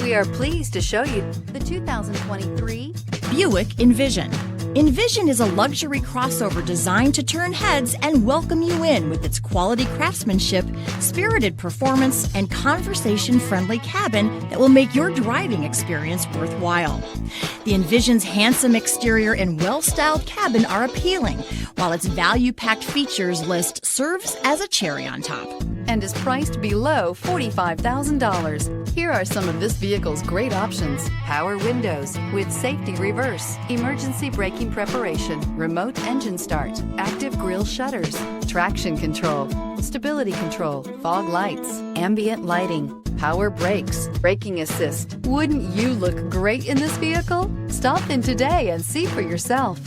We are pleased to show you the 2023 Buick Envision. Envision is a luxury crossover designed to turn heads and welcome you in with its quality craftsmanship, spirited performance, and conversation-friendly cabin that will make your driving experience worthwhile. The Envision's handsome exterior and well-styled cabin are appealing, while its value-packed features list serves as a cherry on top. and is priced below $45,000. Here are some of this vehicle's great options: power windows with safety reverse, emergency braking preparation, remote engine start, active grille shutters, traction control, stability control, fog lights, ambient lighting, power brakes, braking assist. Wouldn't you look great in this vehicle? Stop in today and see for yourself.